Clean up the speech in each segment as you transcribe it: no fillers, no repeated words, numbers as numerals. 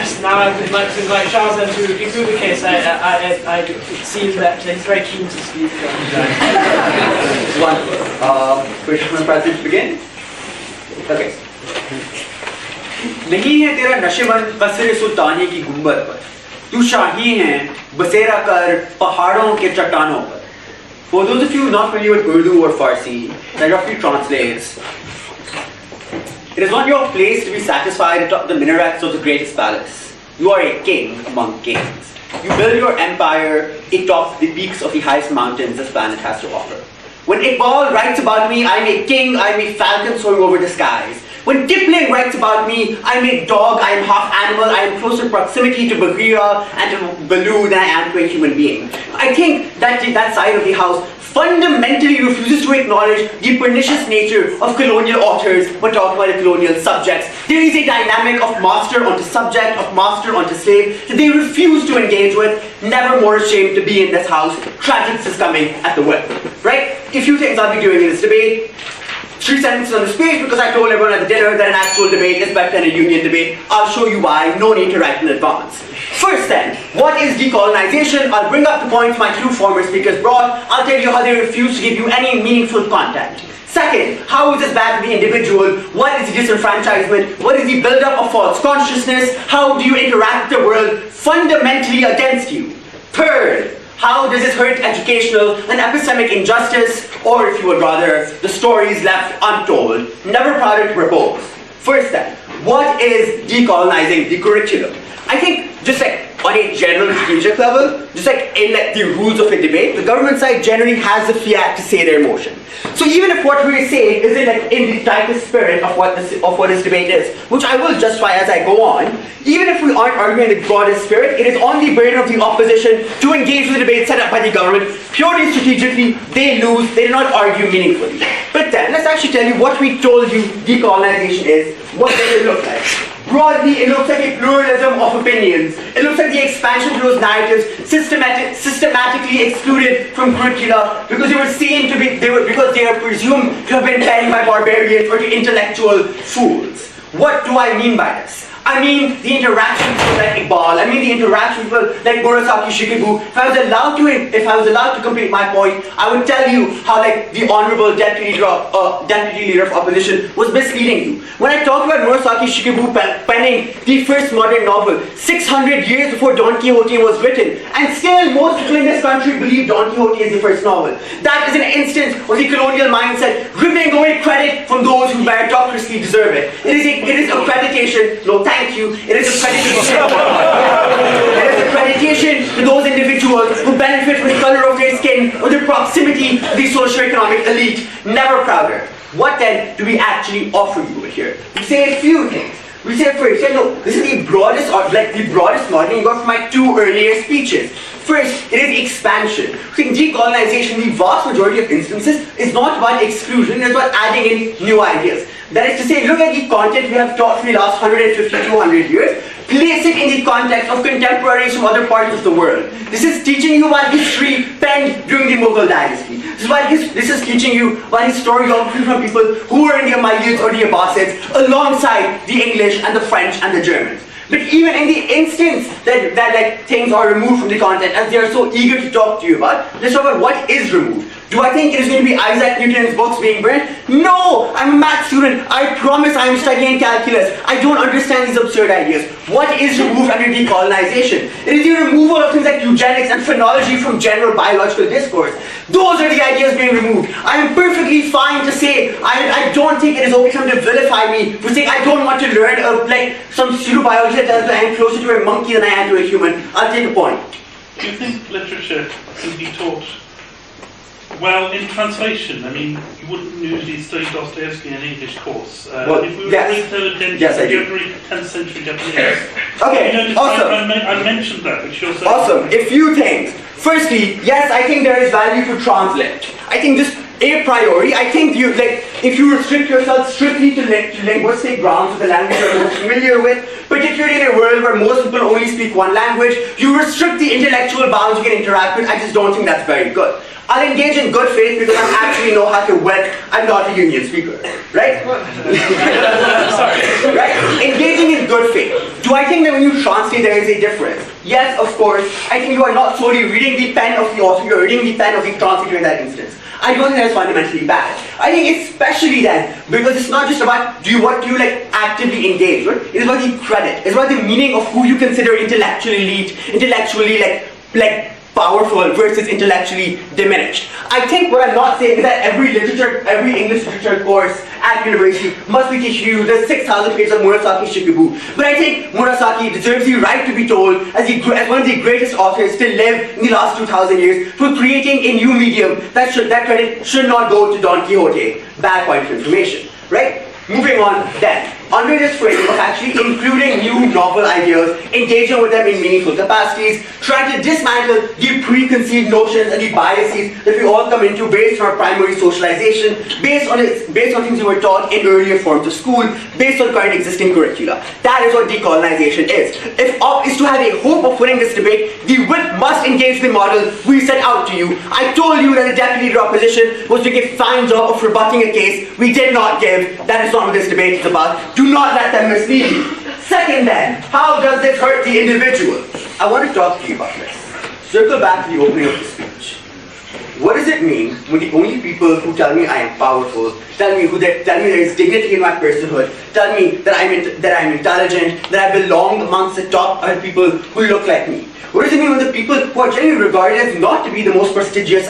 Yes, now I would like to invite Shahzen to conclude the case. It seems that he's very keen to speak. Wonderful. Question from the president to begin? Okay. नहीं है तेरा नशेबंद कसरे सुल्तानी की गुंबद पर, तू शाही है बसेरा कर पहाड़ों के चट्टानों पर. For those of you not familiar with Urdu or Farsi, that roughly translates: it is not your place to be satisfied atop the minarets of the greatest palace. You are a king among kings. You build your empire atop the peaks of the highest mountains this planet has to offer. When Iqbal writes about me, I am a king, I am a falcon soaring over the skies. When Kipling writes about me, I am a dog, I am half animal, I am closer proximity to Bagheera and to Baloo than I am to a human being. I think that that side of the house fundamentally refuses to acknowledge the pernicious nature of colonial authors when talking about the colonial subjects. There is a dynamic of master onto subject, of master onto slave, that they refuse to engage with. Never more ashamed to be in this house. Tragedy is coming at the whip. Right? A few things I'll be doing in this debate. 3 sentences on this page because I told everyone at the dinner that an actual debate is better than a union debate. I'll show you why. No need to write in advance. First then, what is decolonization? I'll bring up the points my 2 former speakers brought. I'll tell you how they refuse to give you any meaningful content. Second, how is this bad for the individual? What is the disenfranchisement? What is the build-up of false consciousness? How do you interact with the world fundamentally against you? Third, how does this hurt educational and epistemic injustice, or if you would rather, the stories left untold? Never prouder to propose. First then, what is decolonizing the curriculum? I think just like on a general strategic level, just like in like the rules of a debate, the government side generally has the fiat to say their motion. So even if what we're saying is in the tightest spirit of what this debate is, which I will justify as I go on, even if we aren't arguing in the broadest spirit, it is on the burden of the opposition to engage with the debate set up by the government. Purely strategically, they lose, they do not argue meaningfully. But then, let's actually tell you what we told you decolonization is. What does it look like? Broadly, it looks like a pluralism of opinions. It looks like the expansion of those narratives systematically excluded from curricula because they were seen to be, because they are presumed to have been penned by barbarians or to intellectual fools. What do I mean by this? I mean the interaction with people like Iqbal. I mean the interaction with people like Murasaki Shikibu. If I was allowed to complete my point, I would tell you how like the honorable deputy leader of opposition was misleading you. When I talked about Murasaki Shikibu penning the first modern novel 600 years before Don Quixote was written, and still most people in this country believe Don Quixote is the first novel. That is an instance of the colonial mindset ripping away credit from those who meritocracy deserve it. It is accreditation. No, thank you. It is accreditation. It is accreditation to those individuals who benefit from the color of their skin or the proximity to the socio-economic elite. Never prouder. What then do we actually offer you here? We say a few things. We say first, no, this is the broadest modeling you got from my 2 earlier speeches. First, it is expansion. In decolonization, the vast majority of instances is not about exclusion, it is about adding in new ideas. That is to say, look at the content we have taught for the last 150, 200 years, place it in the context of contemporaries from other parts of the world. This is teaching you about history penned during the Mughal dynasty. This is teaching you about historiography from people who were in the Umayyads or the Abbasids alongside the English and the French and the Germans. But even in the instance that like things are removed from the content, as they are so eager to talk to you about, let's talk about what is removed. Do I think it is going to be Isaac Newton's books being burnt? No! I'm a math student. I promise I am studying calculus. I don't understand these absurd ideas. What is removed under decolonization? It is the removal of things like eugenics and phrenology from general biological discourse. Those are the ideas being removed. I am perfectly fine to say, I don't think it is okay for them to vilify me for saying I don't want to learn like some pseudobiology that tells me I am closer to a monkey than I am to a human. I'll take a point. Do you think literature can be taught well in translation? I mean, you wouldn't usually study Dostoevsky in an English course. If we were to read contemporary 10th century Japanese. Okay, awesome. I mentioned that, which you're saying. Awesome. A few things. Firstly, yes, I think there is value to translate. I think just a priori, I think if you restrict yourself strictly to linguistic grounds of the language you're most familiar with, particularly in a world where most people only speak one language, you restrict the intellectual bounds you can interact with. I just don't think that's very good. I'll engage in good faith because I actually know how to work. I'm not a union speaker, right? Sorry. Right? Engaging in good faith. Do I think that when you translate there is a difference? Yes, of course. I think you are not solely reading the pen of the author, you're reading the pen of the translator in that instance. I don't think that's fundamentally bad. I think especially then, because it's not just about what do you like actively engage with, it's about the credit, it's about the meaning of who you consider intellectually elite, intellectually like powerful versus intellectually diminished. I think what I'm not saying is that every English literature course at university must be teaching you the 6,000 pages of Murasaki Shikibu. But I think Murasaki deserves the right to be told as one of the greatest authors to live in the last 2,000 years for creating a new medium that credit should not go to Don Quixote. Bad point of information, right? Moving on then, under this framework of actually including new novel ideas, engaging with them in meaningful capacities, trying to dismantle the preconceived notions and the biases that we all come into based on our primary socialization, based on things we were taught in earlier forms of school, based on current existing curricula. That is what decolonization is. If up is to have a hope of winning this debate, the wit must engage the model we set out to you. I told you that the deputy leader opposition was to give fine job of rebutting a case we did not give. That is not what this debate is about. Do not let them mislead you. Second then, how does this hurt the individual? I want to talk to you about this. Circle back to the opening of the speech. What does it mean when the only people who tell me I am powerful, tell me there is dignity in my personhood, tell me that I'm intelligent, that I belong amongst the top people who look like me? What does it mean when the people who are generally regarded as not to be the most prestigious,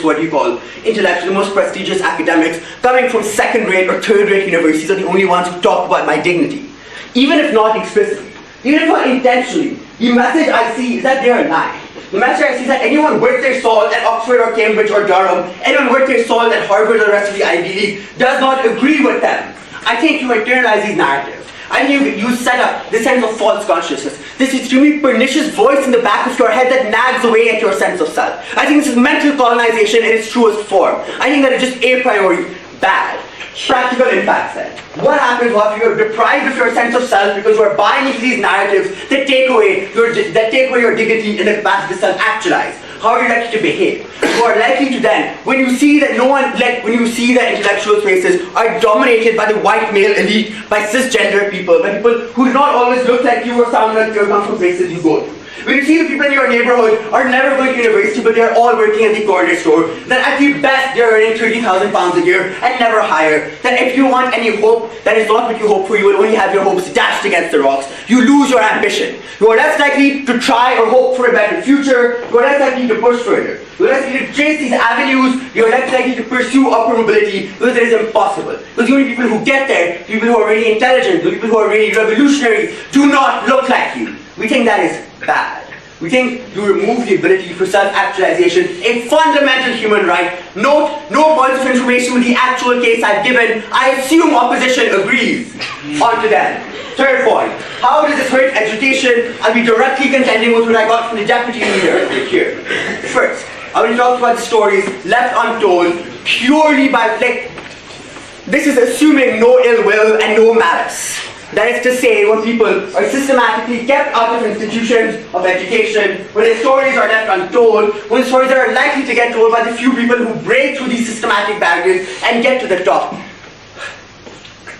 what do you call, intellectual, the most prestigious academics, coming from second-rate or third-rate universities are the only ones who talk about my dignity? Even if not explicitly, even if not intentionally, the message I see is that they are lying. The message I see is that anyone worth their salt at Oxford or Cambridge or Durham, anyone worth their salt at Harvard or the rest of the Ivy League, does not agree with them. I think you internalize these narratives. I think you set up this sense of false consciousness, this extremely pernicious voice in the back of your head that nags away at your sense of self. I think this is mental colonization in its truest form. I think that it's just a priori bad. Practical impacts then. What happens if you are deprived of your sense of self because you are buying into these narratives that take away your dignity and the capacity to self-actualize? How are you likely to behave? You are likely to then, when you see that intellectual spaces are dominated by the white male elite, by cisgender people, by people who do not always look like you or sound like you or come from places you go to. When you see the people in your neighborhood are never going to university but they are all working at the corner store, then at the best they are earning £30,000 a year and never higher. Then if you want any hope, that is not what you hope for. You will only have your hopes dashed against the rocks. You lose your ambition. You are less likely to try or hope for a better future. You are less likely to push further. You are less likely to chase these avenues. You are less likely to pursue upper mobility because it is impossible. Because the only people who get there, people who are really intelligent, the people who are really revolutionary, do not look like you. We think that is bad. We think you remove the ability for self-actualization, a fundamental human right. Note, no points of information with the actual case I've given. I assume opposition agrees. On to them. Third point, how does this hurt education? I'll be directly contending with what I got from the deputy leader here. First, I will talk about the stories left untold purely by, this is assuming no ill will and no malice. That is to say, when people are systematically kept out of institutions of education, when the stories are left untold, when stories are likely to get told by the few people who break through these systematic barriers and get to the top.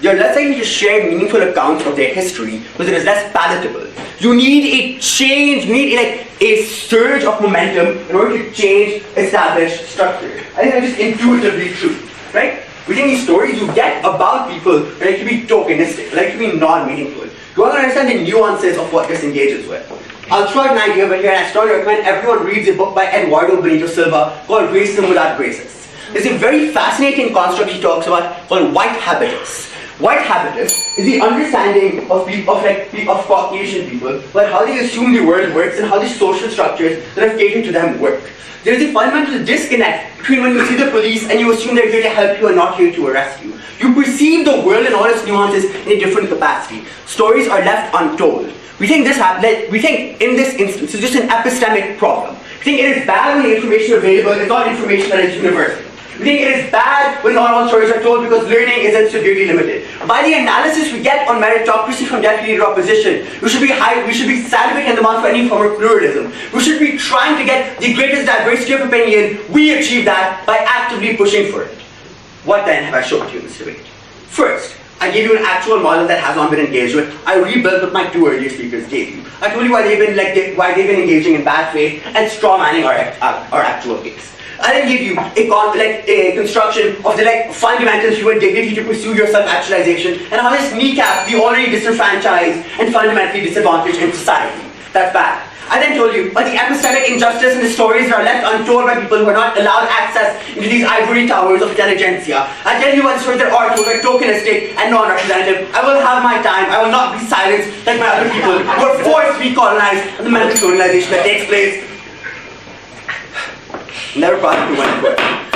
You're less likely to share meaningful accounts of their history because it is less palatable. You need a change, you need a surge of momentum in order to change established structure. I think that's just intuitively true, right? We think these stories you get about people are like to be tokenistic, like to be non-meaningful. You want to understand the nuances of what this engages with. I'll throw out an idea over here and I strongly recommend everyone reads a book by Eduardo Benito Silva called Racism Without Racists. There's a very fascinating construct he talks about called white habitus. White habitus is the understanding of Caucasian people, but how they assume the world works and how the social structures that are catered to them work. There is a fundamental disconnect between when you see the police and you assume they're here to help you and not here to arrest you. You perceive the world and all its nuances in a different capacity. Stories are left untold. We think we think in this instance it's just an epistemic problem. We think it is bad when the information available is not information that is universal. We think it is bad when not all stories are told because learning isn't severely limited. By the analysis we get on meritocracy from that period of opposition, we should be salivating in the mouth for any form of pluralism. We should be trying to get the greatest diversity of opinion. We achieve that by actively pushing for it. What then have I showed to you in this debate? First, I gave you an actual model that has not been engaged with. I rebuilt what my two earlier speakers gave you. I told you why they've been engaging in bad faith and straw manning our actual case. I then gave you a construction of the fundamentals human dignity to pursue your self-actualization and how this kneecaps the already disenfranchised and fundamentally disadvantaged in society. That's bad. I then told you about the epistemic injustice and the stories that are left untold by people who are not allowed access into these ivory towers of intelligentsia. I tell you about the stories that are told are tokenistic and non-representative. I will have my time. I will not be silenced like my other people who are forced to be colonized and the mental colonization that takes place. Never promised to win.